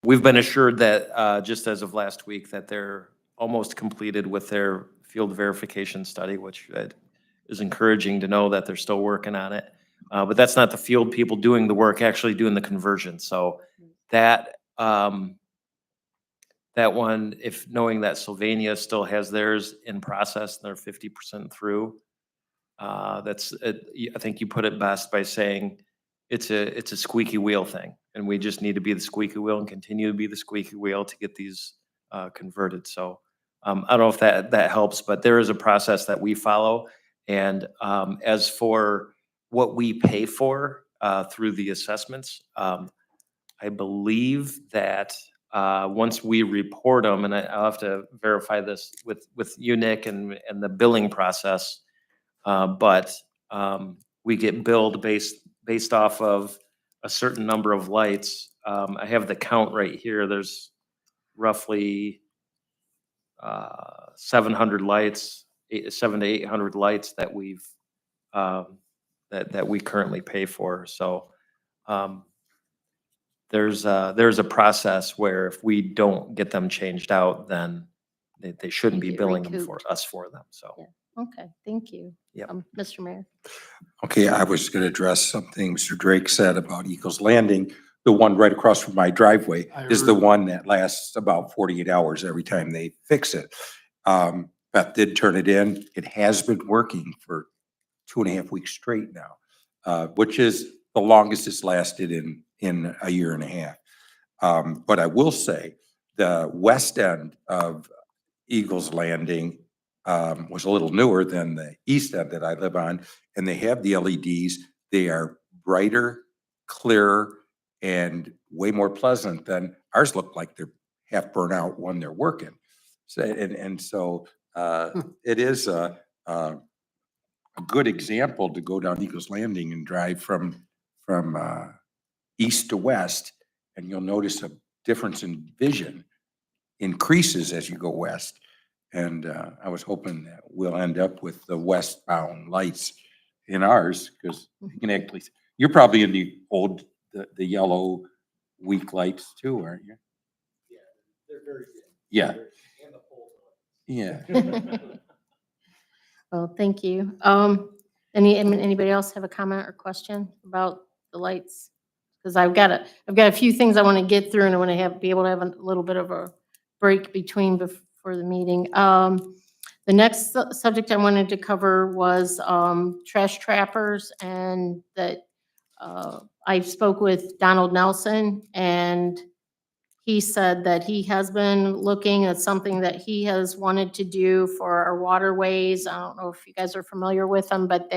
We've been assured that, just as of last week, that they're almost completed with their field verification study, which is encouraging to know that they're still working on it. But that's not the field people doing the work, actually doing the conversion. So that, that one, if knowing that Sylvania still has theirs in process, and they're 50% through, I think you put it best by saying it's a squeaky wheel thing, and we just need to be the squeaky wheel and continue to be the squeaky wheel to get these converted. So I don't know if that helps, but there is a process that we follow. And as for what we pay for through the assessments, I believe that once we report them, and I'll have to verify this with you, Nick, and the billing process. But we get billed based off of a certain number of lights. I have the count right here. There's roughly 700 lights, 700 to 800 lights that we've that we currently pay for. So there's a process where if we don't get them changed out, then they shouldn't be get billing them recouped. for us for them. So. Yeah. Okay, thank you. Yep. Mr. Mayor. Okay, I was going to address something Mr. Drake said about Eagles Landing. The one right across from my driveway is the one that lasts about 48 hours every time they fix it. Beth did turn it in. It has been working for 2.5 weeks straight now, which is the longest it's lasted in a year and a half. But I will say the west end of Eagles Landing was a little newer than the east end that I live on, and they have the LEDs. They are brighter, clearer, and way more pleasant than ours look like they're half burnt out when they're working. So, so it is a good example to go down Eagles Landing and drive from east to west, and you'll notice a difference in vision increases as you go west. And I was hoping that we'll end up with the westbound lights in ours, because you can actually, you're probably in the old, the yellow weak lights too, aren't you? Yeah, they're very good. Yeah. And the pole. Yeah. Well, thank you. Anybody else have a comment or question about the lights? Because I've got a few things I want to get through, and I want to be able to have a little bit of a break between before the meeting. The next subject I wanted to cover was trash trappers, and that I spoke with Donald Nelson, and he said that he has been looking at something that he has wanted to do for our waterways. I don't know if you guys are familiar with them, but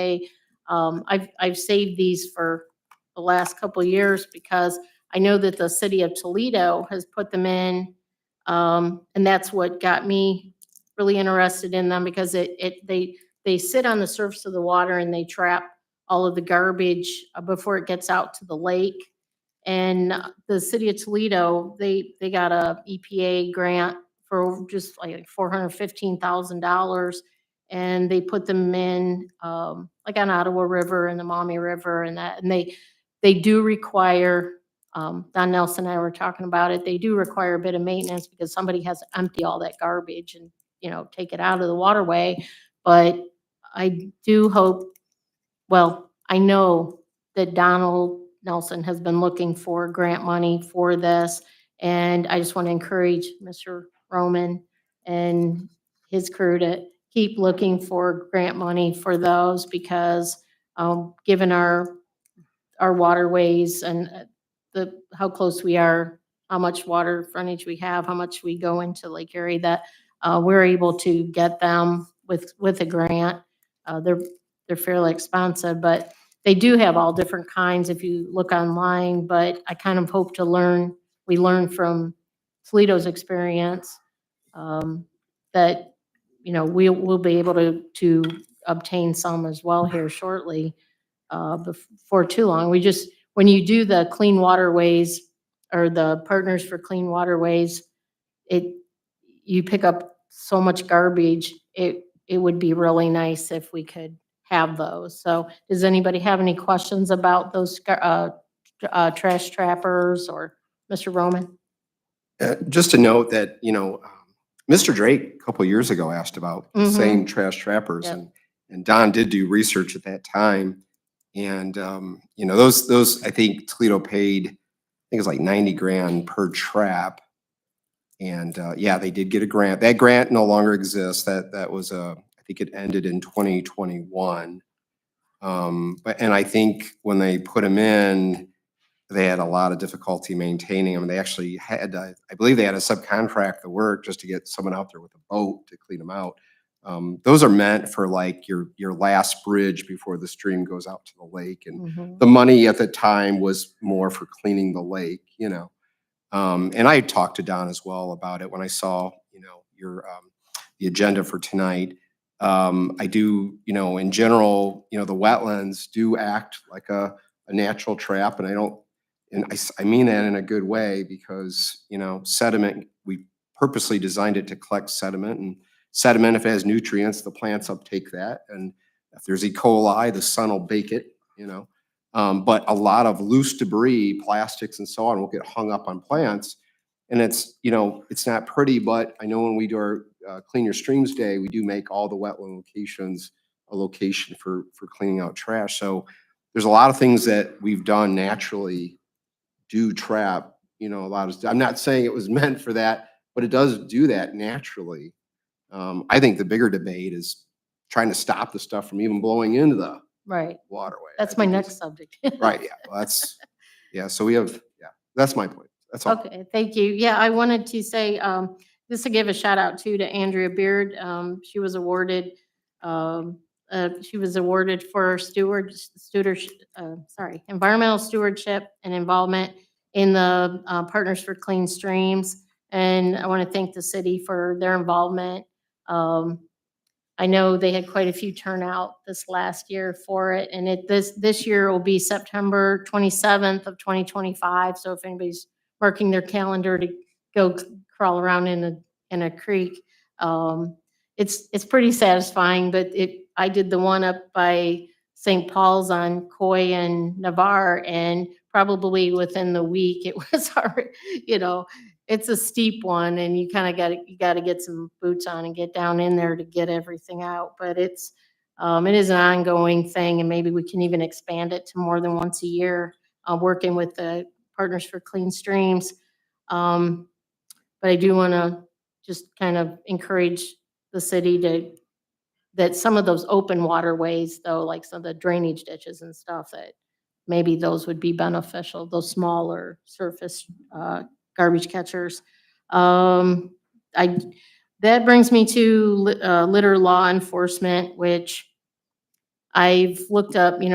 I've saved these for the last couple of years because I know that the city of Toledo has put them in. And that's what got me really interested in them, because they sit on the surface of the water and they trap all of the garbage before it gets out to the lake. And the city of Toledo, they got a EPA grant for just like $415,000. And they put them in like on Ottawa River and the Maumee River and that. And they do require, Don Nelson and I were talking about it, they do require a bit of maintenance because somebody has to empty all that garbage and, take it out of the waterway. But I do hope, well, I know that Donald Nelson has been looking for grant money for this. And I just want to encourage Mr. Roman and his crew to keep looking for grant money for those, because given our waterways and how close we are, how much water frontage we have, how much we go into Lake Erie, that we're able to get them with a grant. They're fairly expensive, but they do have all different kinds if you look online. But I kind of hope we learn from Toledo's experience, that we'll be able to obtain some as well here shortly, before too long. When you do the Clean Waterways or the Partners for Clean Waterways, you pick up so much garbage. It would be really nice if we could have those. So does anybody have any questions about those trash trappers, or Mr. Roman? Just to note that, Mr. Drake, a couple of years ago, asked about the Mhm. same trash trappers, Yep. and Don did do research at that time. And, those, I think Toledo paid, I think it's like 90 grand per trap. And, yeah, they did get a grant. That grant no longer exists. That was, I think it ended in 2021. And I think when they put them in, they had a lot of difficulty maintaining them. They actually had, I believe they had to subcontract the work just to get someone out there with a boat to clean them out. Those are meant for like your last bridge before the stream goes out to the lake. And Mhm. the money at the time was more for cleaning the lake, And I talked to Don as well about it when I saw, the agenda for tonight. I do, in general, the wetlands do act like a natural trap, and I mean that in a good way because, sediment, we purposely designed it to collect sediment, and sediment, if it has nutrients, the plants uptake that. And if there's E. coli, the sun will bake it. But a lot of loose debris, plastics and so on will get hung up on plants. And it's not pretty, but I know when we do our Clean Your Streams Day, we do make all the wetland locations a location for cleaning out trash. So there's a lot of things that we've done naturally do trap, a lot of, I'm not saying it was meant for that, but it does do that naturally. I think the bigger debate is trying to stop the stuff from even blowing into the Right. waterway. That's I my think next it's- subject. Right, yeah, well, so we have, that's my point. That's all. Okay, thank you. Yeah, I wanted to say, just to give a shout out to Andrea Beard. She was awarded, for environmental stewardship and involvement in the Partners for Clean Streams. And I want to thank the city for their involvement. I know they had quite a few turnout this last year for it, and this year will be September 27th of 2025. So if anybody's marking their calendar to go crawl around in a creek, it's pretty satisfying. But I did the one up by St. Paul's on Coy and Navarre, and probably within the week it was already, it's a steep one, and you kind of got to get some boots on and get down in there to get everything out. But it is an ongoing thing, and maybe we can even expand it to more than once a year, working with the Partners for Clean Streams. But I do want to just kind of encourage the city that some of those open waterways, though, like some of the drainage ditches and stuff, that maybe those would be beneficial, those smaller surface garbage catchers. That brings me to litter law enforcement, which I've looked up. There's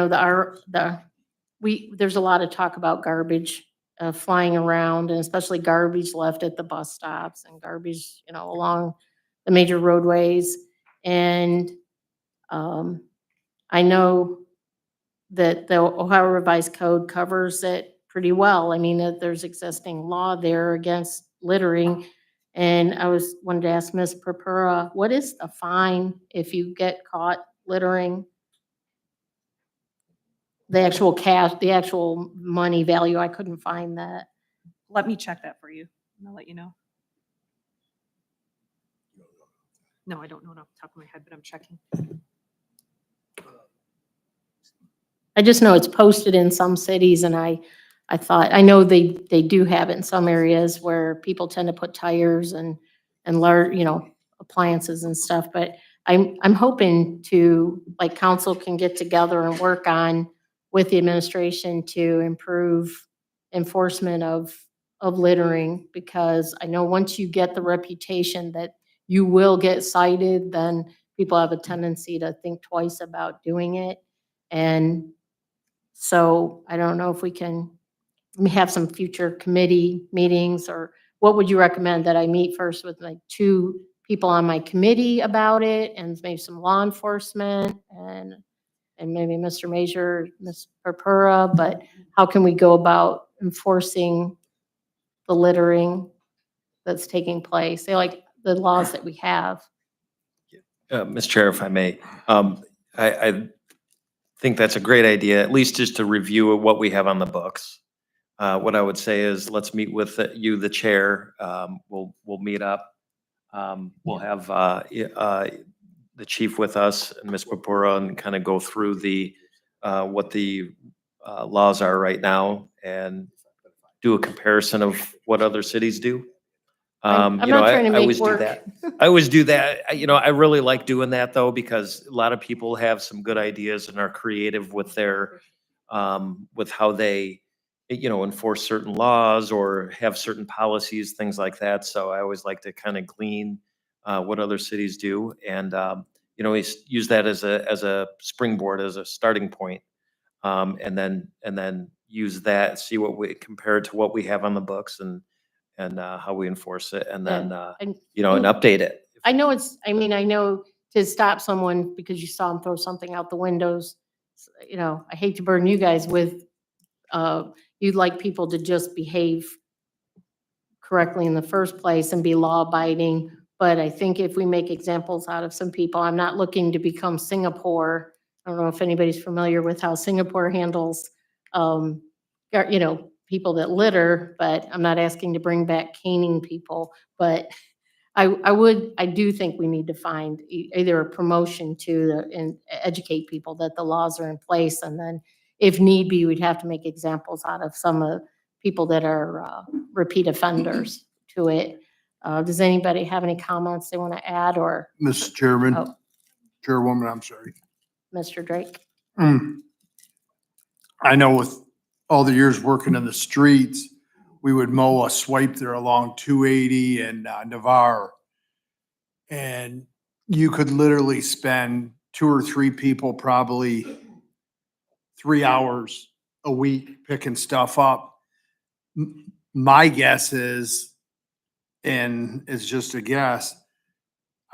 a lot of talk about garbage flying around, and especially garbage left at the bus stops and garbage, along the major roadways. And I know that the Ohio Revised Code covers it pretty well. I mean, that there's existing law there against littering. And wanted to ask Ms. Purpura, what is the fine if you get caught littering? The actual cash, the actual money value, I couldn't find that. Let me check that for you, and I'll let you know. No, I don't know it off the top of my head, but I'm checking. I just know it's posted in some cities, and I thought, I know they do have it in some areas where people tend to put tires and large, appliances and stuff, but I'm hoping to, like, council can get together and work on with the administration to improve enforcement of littering, because I know once you get the reputation that you will get cited, then people have a tendency to think twice about doing it. And so I don't know if we can have some future committee meetings, or what would you recommend that I meet first with like 2 people on my committee about it, and maybe some law enforcement and maybe Mr. Major, Ms. Purpura, but how can we go about enforcing the littering that's taking place? They like the laws that we have. Mr. Chair, if I may, I think that's a great idea, at least just to review what we have on the books. what I would say is let's meet with you, the chair. We'll meet up. We'll have the chief with us and Ms. Papura and kind of go through what the laws are right now and do a comparison of what other cities do. I'm You know, not trying to I make always do work. that. I always do that. You know, I really like doing that though, because a lot of people have some good ideas and are creative with with how they, you know, enforce certain laws or have certain policies, things like that. So I always like to kind of glean what other cities do and, you know, use that as a springboard, as a starting point. And then use that, see what we compare it to what we have on the books and how we enforce it and then, And you know, and update it. I know I know to stop someone because you saw them throw something out the windows, you know, I hate to burden you guys with, you'd like people to just behave correctly in the first place and be law abiding. But I think if we make examples out of some people, I'm not looking to become Singapore. I don't know if anybody's familiar with how Singapore handles, you know, people that litter, but I'm not asking to bring back caning people. But I do think we need to find either a promotion and educate people that the laws are in place. And then if need be, we'd have to make examples out of some of people that are repeat offenders to it. Does anybody have any comments they want to add or Mr. Chairman, Oh. Chairwoman, I'm sorry. Mr. Drake? I know with all the years working in the streets, we would mow a swipe there along 280 and Navarre. And you could literally spend 2 or 3 people, probably 3 hours a week picking stuff up. My guess is, and it's just a guess,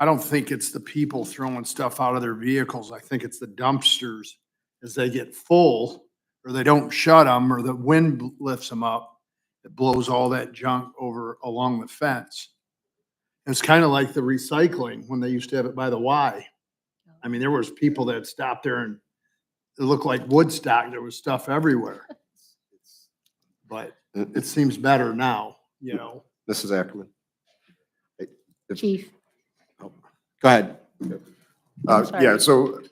I don't think it's the people throwing stuff out of their vehicles. I think it's the dumpsters as they get full or they don't shut them or the wind lifts them up. It blows all that junk over along the fence. It's kind of like the recycling when they used to have it by the Y. I mean, there was people that stopped there and it looked like Woodstock. There was stuff everywhere. But it seems better now, you know. Mrs. Ackerman. Chief? Go ahead. I'm sorry. Yeah, so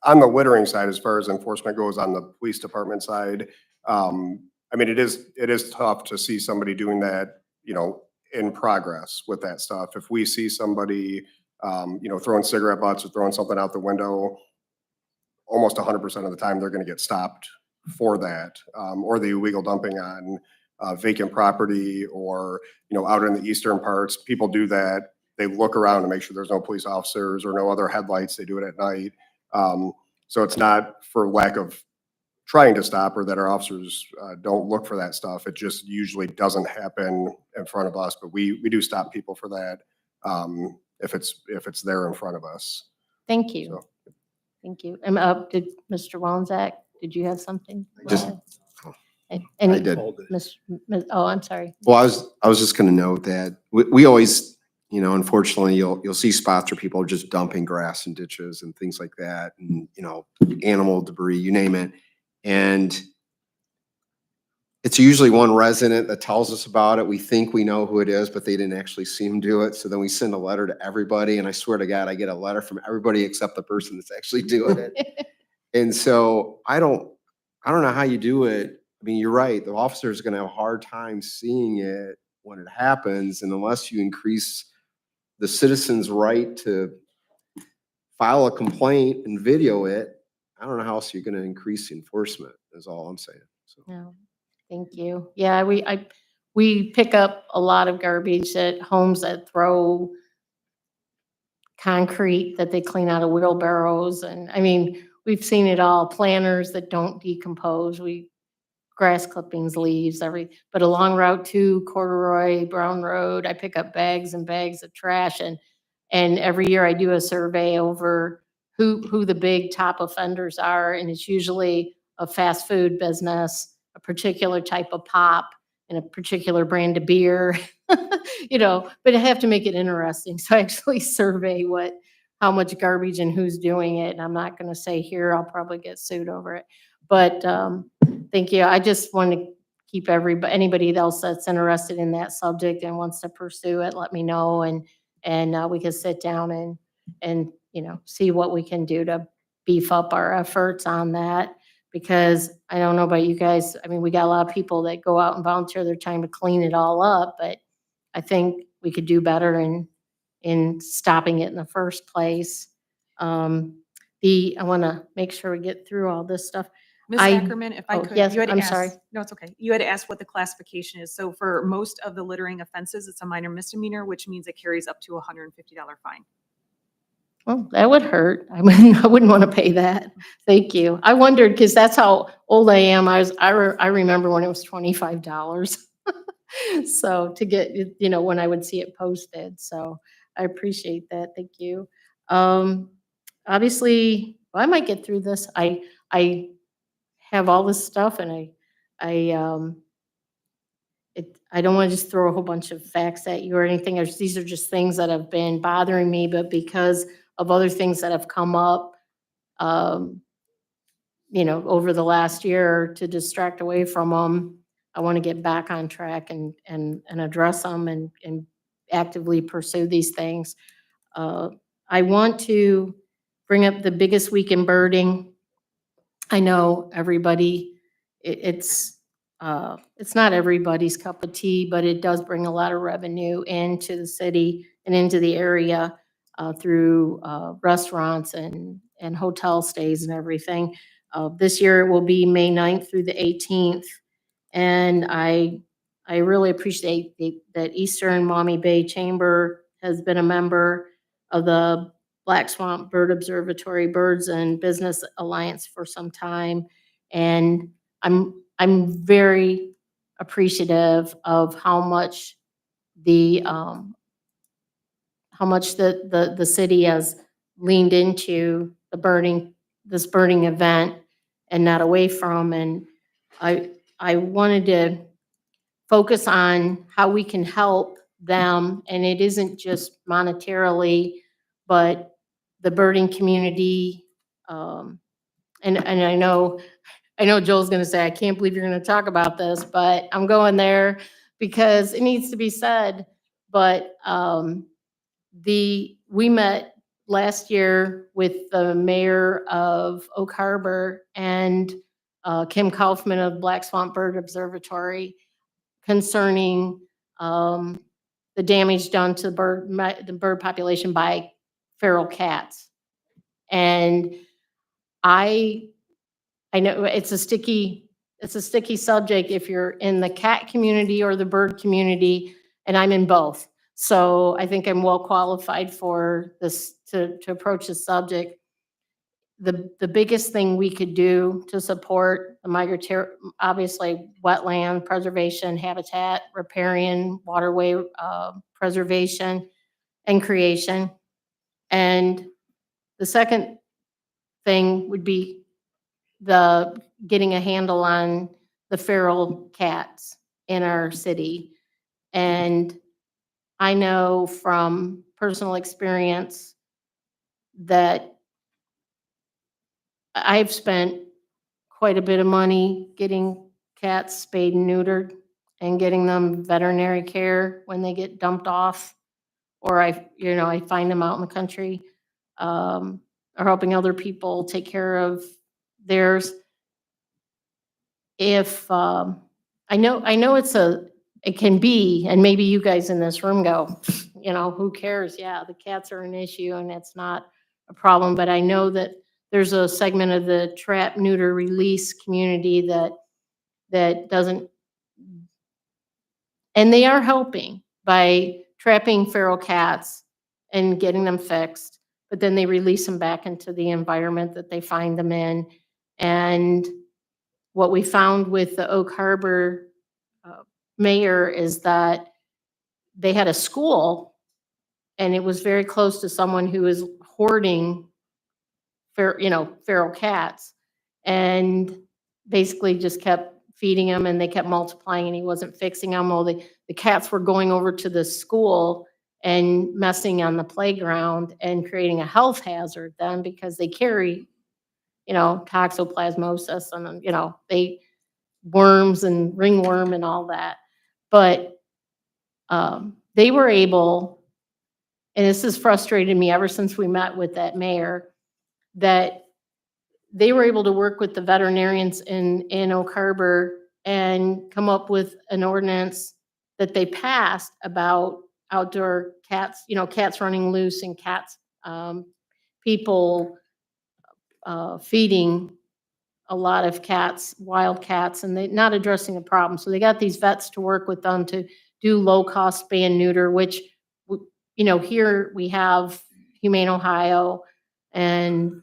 on the littering side, as far as enforcement goes on the police department side, I mean, it is tough to see somebody doing that, you know, in progress with that stuff. If we see somebody, you know, throwing cigarette butts or throwing something out the window, almost 100% of the time, they're gonna get stopped for that. Or the illegal dumping on vacant property or, you know, out in the eastern parts, people do that. They look around to make sure there's no police officers or no other headlights. They do it at night. So it's not for lack of trying to stop or that our officers don't look for that stuff. It just usually doesn't happen in front of us, but we do stop people for that if it's there in front of us. Thank you. So. Thank you. Did Mr. Walczak, did you have something? Just- Any, I did. oh, I'm sorry. Well, I was just gonna note that we always, you know, unfortunately, you'll see spots where people are just dumping grass and ditches and things like that, and, you know, animal debris, you name it. And it's usually one resident that tells us about it. We think we know who it is, but they didn't actually see him do it. So then we send a letter to everybody, and I swear to God, I get a letter from everybody except the person that's actually doing it. And so I don't know how you do it. I mean, you're right. The officer is going to have a hard time seeing it when it happens. And unless you increase the citizen's right to file a complaint and video it, I don't know how else you're going to increase the enforcement is all I'm saying. So. No, thank you. Yeah, we pick up a lot of garbage at homes that throw concrete that they clean out of wheelbarrows. And I mean, we've seen it all. Planters that don't decompose. Grass clippings, leaves, but along Route 2, Corduroy, Brown Road, I pick up bags and bags of trash. And every year I do a survey over who the big top offenders are. And it's usually a fast food business, a particular type of pop, and a particular brand of beer, you know, but I have to make it interesting. So I actually survey how much garbage and who's doing it. And I'm not going to say here, I'll probably get sued over it. But thank you. I just want to keep anybody else that's interested in that subject and wants to pursue it, let me know, and we can sit down and, you know, see what we can do to beef up our efforts on that. Because I don't know about you guys, I mean, we got a lot of people that go out and volunteer their time to clean it all up, but I think we could do better in stopping it in the first place. I want to make sure we get through all this stuff. Ms. I- Ackerman, if I oh, could, yes, you had I'm sorry. asked, no, it's okay. You had asked what the classification is. So for most of the littering offenses, it's a minor misdemeanor, which means it carries up to a $150 fine. Well, that would hurt. I wouldn't want to pay that. Thank you. I wondered, because that's how old I am. I remember when it was $25. So to get, you know, when I would see it posted. So I appreciate that. Thank you. Obviously, well, I might get through this. I have all this stuff and I don't want to just throw a whole bunch of facts at you or anything. These are just things that have been bothering me, but because of other things that have come up, you know, over the last year to distract away from them, I want to get back on track and address them and actively pursue these things. I want to bring up the biggest week in birding. I know everybody, it's not everybody's cup of tea, but it does bring a lot of revenue into the city and into the area through restaurants and hotel stays and everything. This year it will be May 9th through the 18th. And I really appreciate that Eastern Maumee Bay Chamber has been a member of the Black Swamp Bird Observatory Birds and Business Alliance for some time. And I'm very appreciative of how much the city has leaned into this birding event and not away from. And I wanted to focus on how we can help them. And it isn't just monetarily, but the birding community. And I know Joel's gonna say, I can't believe you're gonna talk about this, but I'm going there because it needs to be said. But we met last year with the mayor of Oak Harbor and Kim Kaufman of Black Swamp Bird Observatory concerning the damage done to the bird population by feral cats. And I know it's a sticky subject if you're in the cat community or the bird community, and I'm in both. So I think I'm well qualified for this to approach this subject. The biggest thing we could do to support the migratory, obviously wetland preservation, habitat, riparian, waterway preservation and creation. And the second thing would be getting a handle on the feral cats in our city. And I know from personal experience that I've spent quite a bit of money getting cats spayed and neutered and getting them veterinary care when they get dumped off. Or I find them out in the country, or helping other people take care of theirs. If, I know it can be, and maybe you guys in this room go, who cares? Yeah, the cats are an issue and it's not a problem, but I know that there's a segment of the trap, neuter, release community that doesn't, and they are helping by trapping feral cats and getting them fixed, but then they release them back into the environment that they find them in. And what we found with the Oak Harbor mayor is that they had a school and it was very close to someone who was hoarding feral cats, and basically just kept feeding them and they kept multiplying and he wasn't fixing them. Well, the cats were going over to the school and messing on the playground and creating a health hazard then because they carry, toxoplasmosis and, worms and ringworm and all that. But they were able, and this has frustrated me ever since we met with that mayor, that they were able to work with the veterinarians in Oak Harbor and come up with an ordinance that they passed about outdoor cats, cats running loose and cats, people feeding a lot of cats, wild cats, and they not addressing a problem. So they got these vets to work with them to do low-cost spay and neuter, which, here we have Humane Ohio, and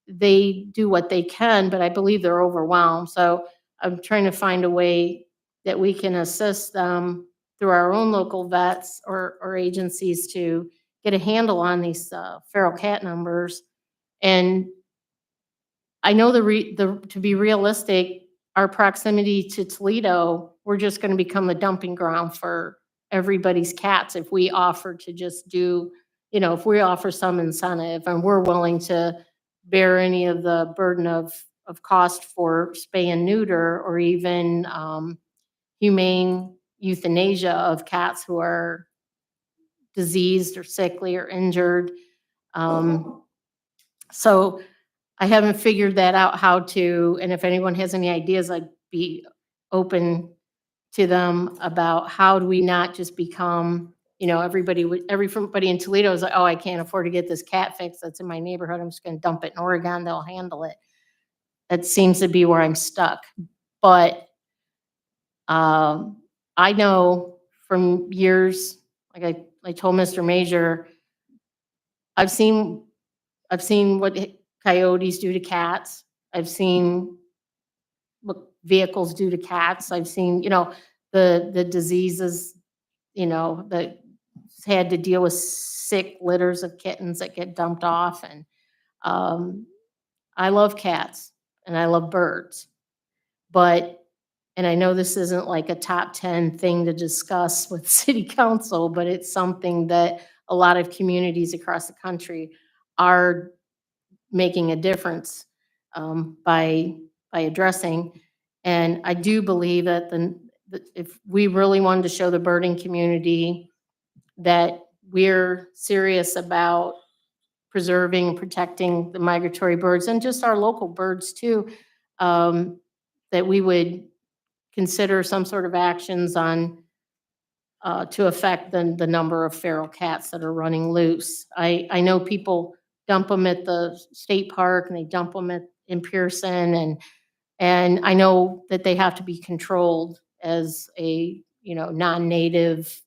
they do what they can, but I believe they're overwhelmed. So I'm trying to find a way that we can assist them through our own local vets or agencies to get a handle on these feral cat numbers. And I know to be realistic, our proximity to Toledo, we're just going to become a dumping ground for everybody's cats if we offer to just do, if we offer some incentive and we're willing to bear any of the burden of cost for spay and neuter, or even humane euthanasia of cats who are diseased or sickly or injured. So I haven't figured that out how to, and if anyone has any ideas, I'd be open to them about how do we not just become, everybody in Toledo is like, oh, I can't afford to get this cat fix that's in my neighborhood. I'm just going to dump it in Oregon. They'll handle it. That seems to be where I'm stuck. But I know from years, like I told Mr. Major, I've seen what coyotes do to cats. I've seen what vehicles do to cats. I've seen, the diseases, that had to deal with sick litters of kittens that get dumped off. And I love cats and I love birds. And I know this isn't like a top 10 thing to discuss with city council, but it's something that a lot of communities across the country are making a difference by addressing. And I do believe that if we really wanted to show the birding community that we're serious about preserving and protecting the migratory birds and just our local birds too, that we would consider some sort of actions on to affect the number of feral cats that are running loose. I know people dump them at the state park and they dump them in Pearson, and I know that they have to be controlled as a non-native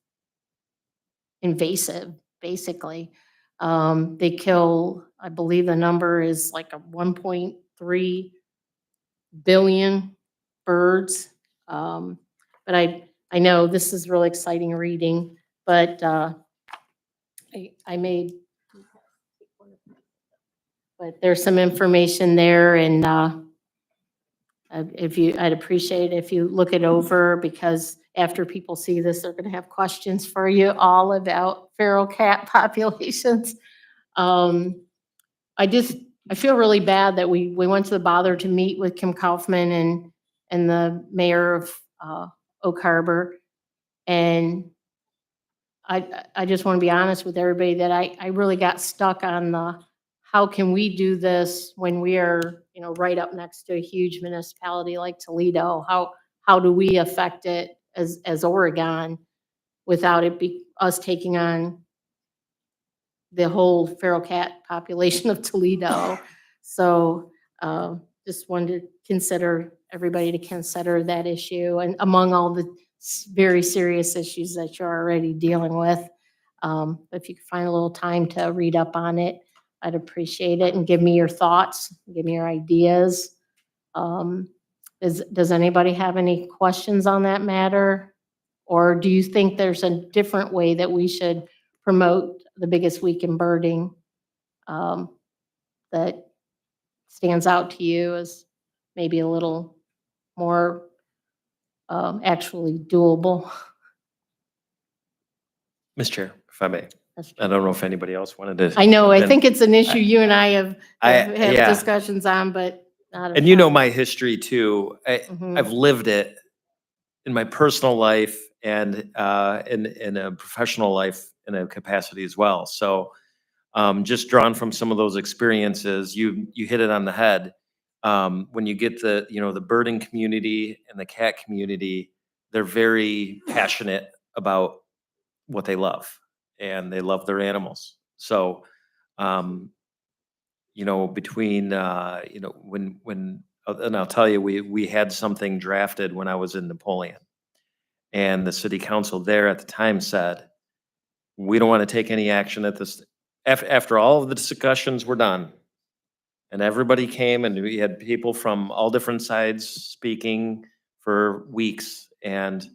invasive, basically. They kill, I believe the number is like a 1.3 billion birds. But I know this is really exciting reading, but but there's some information there, and I'd appreciate it if you look it over, because after people see this, they're gonna have questions for you all about feral cat populations. I feel really bad that we went to the bother to meet with Kim Kaufman and the mayor of Oak Harbor. And I just want to be honest with everybody that I really got stuck on how can we do this when we are, right up next to a huge municipality like Toledo? How do we affect it as Oregon without it be us taking on the whole feral cat population of Toledo? So just wanted to consider everybody to consider that issue, and among all the very serious issues that you're already dealing with. If you could find a little time to read up on it, I'd appreciate it, and give me your thoughts, give me your ideas. Does anybody have any questions on that matter? Or do you think there's a different way that we should promote the biggest week in birding that stands out to you as maybe a little more actually doable? Ms. Chair, if I may, I don't know if anybody else wanted to. I know, jump I in. think it's an issue you and I have yeah. discussions on, but not a And you know problem. my history too. Mhm. I've lived it in my personal life and in a professional life in a capacity as well. So just drawn from some of those experiences, you hit it on the head. When you get the birding community and the cat community, they're very passionate about what they love, and they love their animals. So um, between and I'll tell you, we had something drafted when I was in Napoleon, and the city council there at the time said, we don't want to take any action at this. After all of the discussions were done, and everybody came, and we had people from all different sides speaking for weeks, and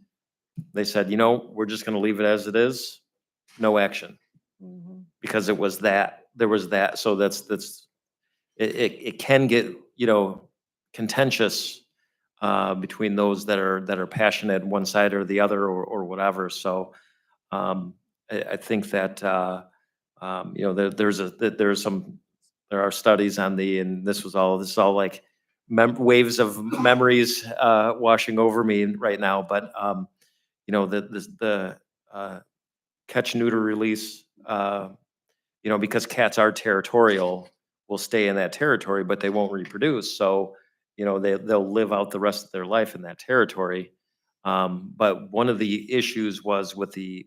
they said, we're just going to leave it as it is, no action, Mhm. because there was that. So it can get, contentious between those that are passionate one side or the other, or whatever. So I think that there are studies on and this is all like waves of memories washing over me right now. But the catch, neuter, release, because cats are territorial, will stay in that territory, but they won't reproduce. So, they'll live out the rest of their life in that territory. But one of the issues was with the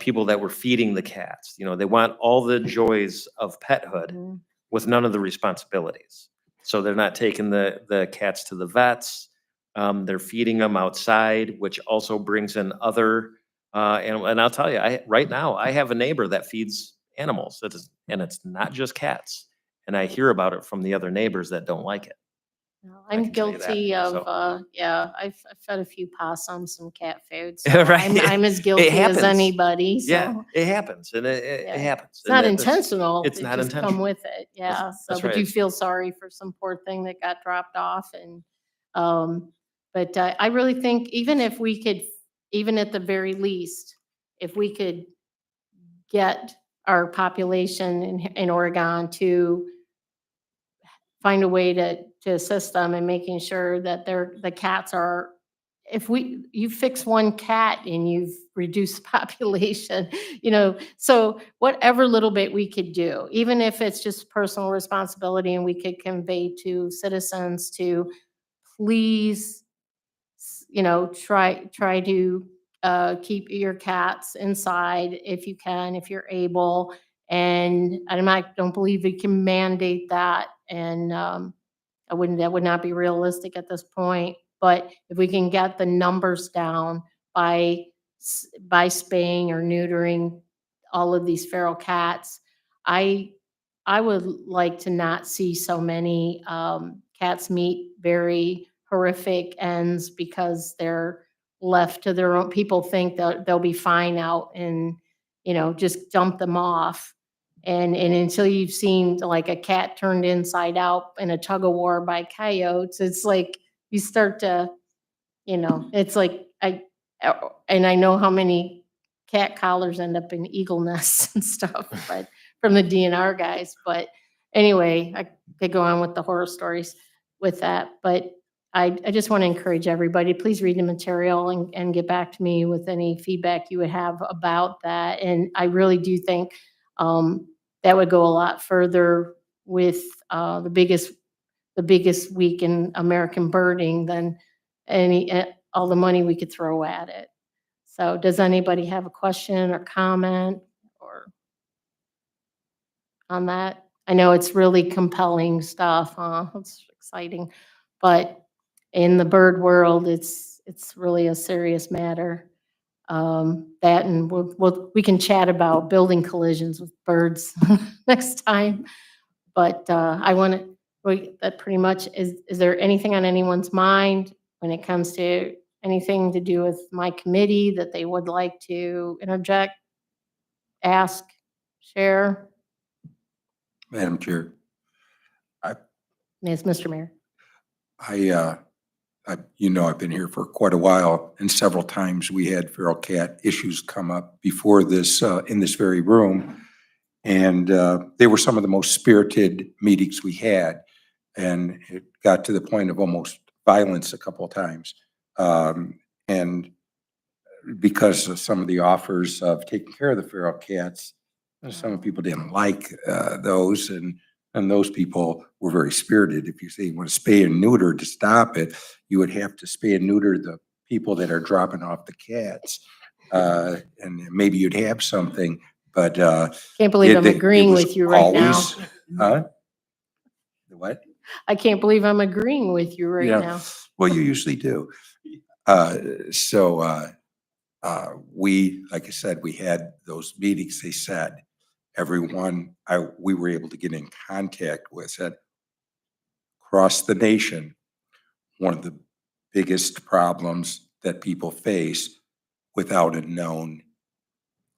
people that were feeding the cats. They want all the joys of pethood Mhm. with none of the responsibilities. So they're not taking the cats to the vets. They're feeding them outside, which also brings in other and I'll tell you, right now I have a neighbor that feeds animals. And it's not just cats. And I hear about it from the other neighbors that don't like it. No, I I'm can tell you that, guilty of, so. yeah, I've fed a few possums some cat food, so Right. I'm as guilty as happens. anybody, Yeah, so. it happens, and it Yeah. happens. It's not And that's- intentional, It's it not just come intentional. with it, yeah, so, That's but right. you feel sorry for some poor thing that got dropped off um, but I really think even if we could, even at the very least, if we could get our population in Oregon to find a way to assist them in making sure that the cats are, if you fix one cat and you've reduced the population, so whatever little bit we could do, even if it's just personal responsibility and we could convey to citizens to please, try to keep your cats inside if you can, if you're able. And don't believe we can mandate that. And that would not be realistic at this point. But if we can get the numbers down by spaying or neutering all of these feral cats, I I would like to not see so many cats meet very horrific ends because they're left to their own. People think that they'll be fine out and just dump them off. And until you've seen like a cat turned inside out in a tug of war by coyotes, it's like you start to, it's like and I know how many cat collars end up in eagle nests and stuff, but from the DNR guys. But anyway, I could go on with the horror stories with that. But I just want to encourage everybody, please read the material and get back to me with any feedback you would have about that. And I really do think that would go a lot further with the biggest week in American birding than all the money we could throw at it. So does anybody have a question or comment or on that? I know it's really compelling stuff, huh? It's exciting. But in the bird world, it's really a serious matter. That and we can chat about building collisions with birds next time. But I want to, that pretty much is there anything on anyone's mind when it comes to anything to do with my committee that they would like to interject, ask, share? Madam Chair, Yes, Mr. Mayor. I've been here for quite a while, and several times we had feral cat issues come up before this, in this very room. And they were some of the most spirited meetings we had. And it got to the point of almost violence a couple of times. And because of some of the offers of taking care of the feral cats, some people didn't like those, and those people were very spirited. If you say you want to spay and neuter to stop it, you would have to spay and neuter the people that are dropping off the cats. And maybe you'd have something, but Can't believe I'm it agreeing was with you right now. always- Huh? The what? I can't believe I'm agreeing with you right Yeah. now. Well, you usually do. We, like I said, we had those meetings. They said, everyone we were able to get in contact with said, across the nation, one of the biggest problems that people face without a known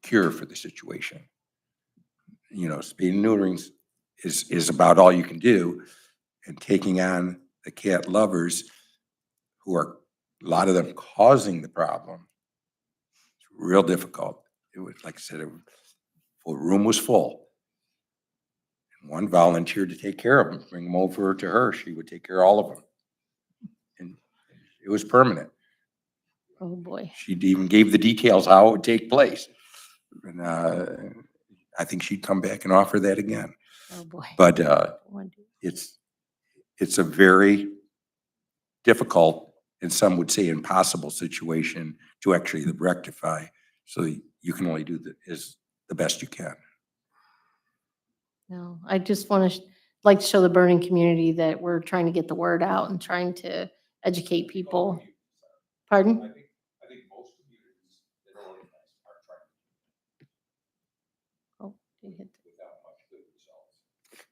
cure for the situation. You know, spaying and neutering is about all you can do, and taking on the cat lovers who are, a lot of them causing the problem. It's real difficult. It was, like I said, the room was full. And one volunteered to take care of them, bring them over to her. She would take care of all of them. And it was permanent. Oh, boy. She even gave the details how it would take place. And I think she'd come back and offer that again. Oh, boy. But it's a very difficult, and some would say impossible situation to actually rectify. So you can only do the best you can. No, I just want to like to show the burning community that we're trying to get the word out and trying to educate people. Pardon? I think most communities that are organized are trying Oh, you hit the- without much good results.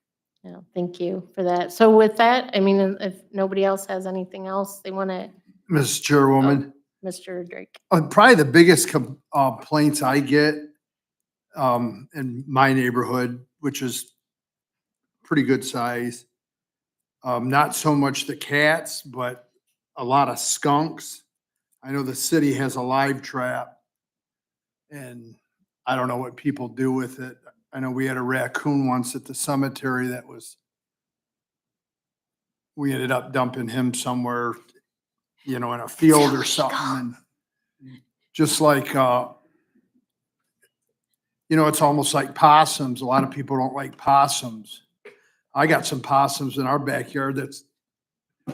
Yeah, thank you for that. So with that, I mean, if nobody else has anything else they want to, Mrs. Chairwoman, Mr. Drake. probably the biggest complaints I get in my neighborhood, which is pretty good size. Not so much the cats, but a lot of skunks. I know the city has a live trap, and I don't know what people do with it. I know we had a raccoon once at the cemetery we ended up dumping him somewhere, you know, in a field or something. And just like, you know, it's almost like possums. A lot of people don't like possums. I got some possums in our backyard that's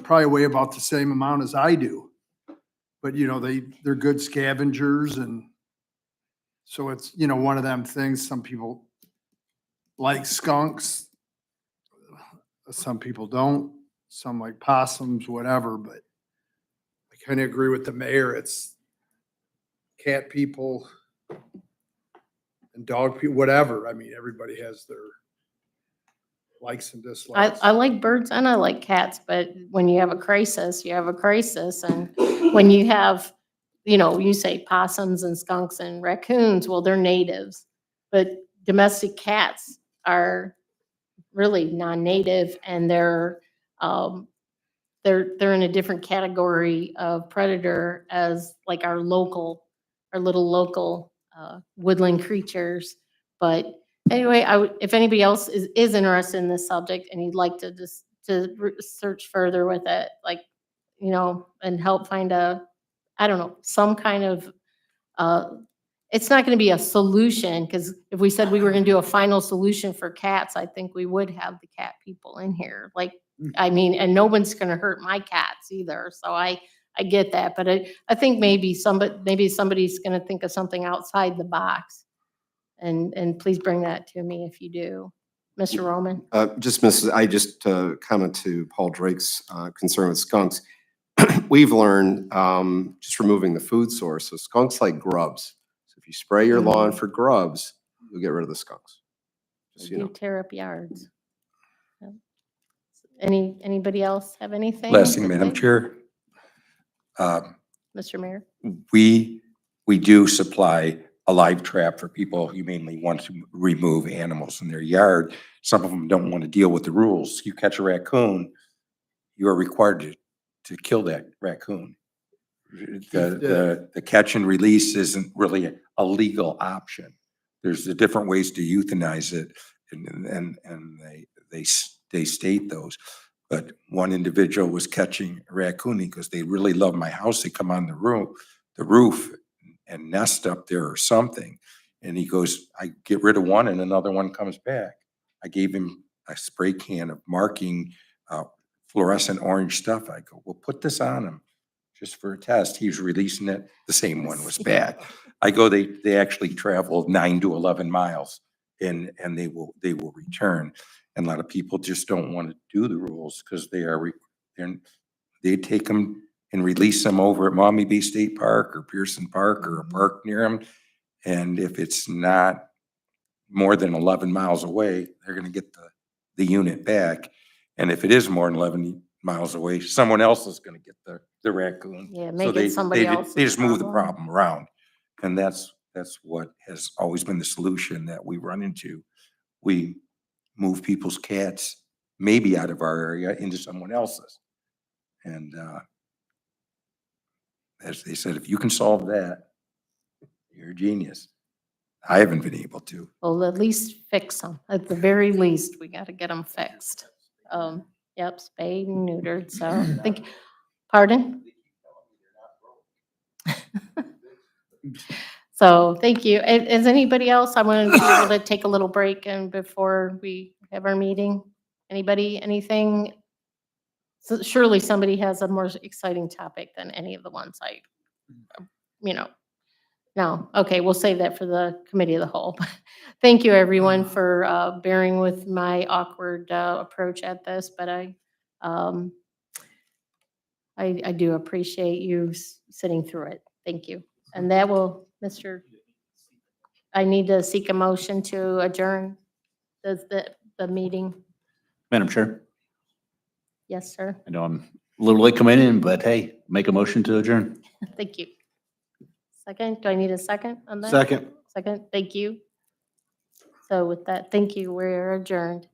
probably weigh about the same amount as I do. But, you know, they're good scavengers, and so it's, you know, one of them things. Some people like skunks. Some people don't. Some like possums, whatever, but I kind of agree with the mayor. It's cat people and dog people, whatever. I mean, everybody has their likes and dislikes. I like birds and I like cats, but when you have a crisis, you have a crisis. And when you have, you know, you say possums and skunks and raccoons, well, they're natives. But domestic cats are really non-native, and they're in a different category of predator as like our little local woodland creatures. But anyway, if anybody else is interested in this subject and you'd like to just search further with it, like, you know, and help find some kind of, it's not going to be a solution, because if we said we were going to do a final solution for cats, I think we would have the cat people in here. Like, I mean, and no one's going to hurt my cats either. So I get that, but I think maybe somebody's going to think of something outside the box. And please bring that to me if you do. Mr. Roman? I just comment to Paul Drake's concern with skunks. We've learned just removing the food source. So skunks like grubs. So if you spray your lawn for grubs, you'll get rid of the skunks. They Just, you do know. tear up yards. Yep. Anybody else have anything? Last thing, to Madam say? Chair. Mr. Mayor? We do supply a live trap for people who mainly want to remove animals in their yard. Some of them don't want to deal with the rules. You catch a raccoon, you are required to kill that raccoon. The catch and release isn't really a legal option. There's different ways to euthanize it, and they state those. But one individual was catching a raccoon because they really love my house. They come on the roof and nest up there or something. And he goes, I get rid of one and another one comes back. I gave him a spray can of marking, fluorescent orange stuff. I go, well, put this on him just for a test. He was releasing it. The same one was back. I go, they actually travel 9 to 11 miles and they will return. And a lot of people just don't want to do the rules because they take them and release them over at Maumee Bay State Park or Pearson Park or a park near them. And if it's not more than 11 miles away, they're going to get the unit back. And if it is more than 11 miles away, someone else is going to get the raccoon. Yeah, So make they- it somebody they ju- else's They just move the problem. problem around. And that's what has always been the solution that we run into. We move people's cats maybe out of our area into someone else's. And as they said, if you can solve that, you're a genius. I haven't been able to. Well, at least fix them. At the very least, we got to get them fixed. Yep, spayed and neutered, so I think, pardon? So, thank you. Is anybody else, I want to be able to take a little break and before we have our meeting? Anybody, anything? So surely somebody has a more exciting topic than any of the ones no, okay, we'll save that for the committee of the whole. Thank you, everyone, for bearing with my awkward approach at this, but I do appreciate you sitting through it. Thank you. And that will, I need to seek a motion to adjourn the meeting. Madam Chair, Yes, sir. I know I'm a little late coming in, but hey, make a motion to adjourn. Thank you. Second, do I need a second on that? Second. Second, thank you. So with that, thank you. We're adjourned.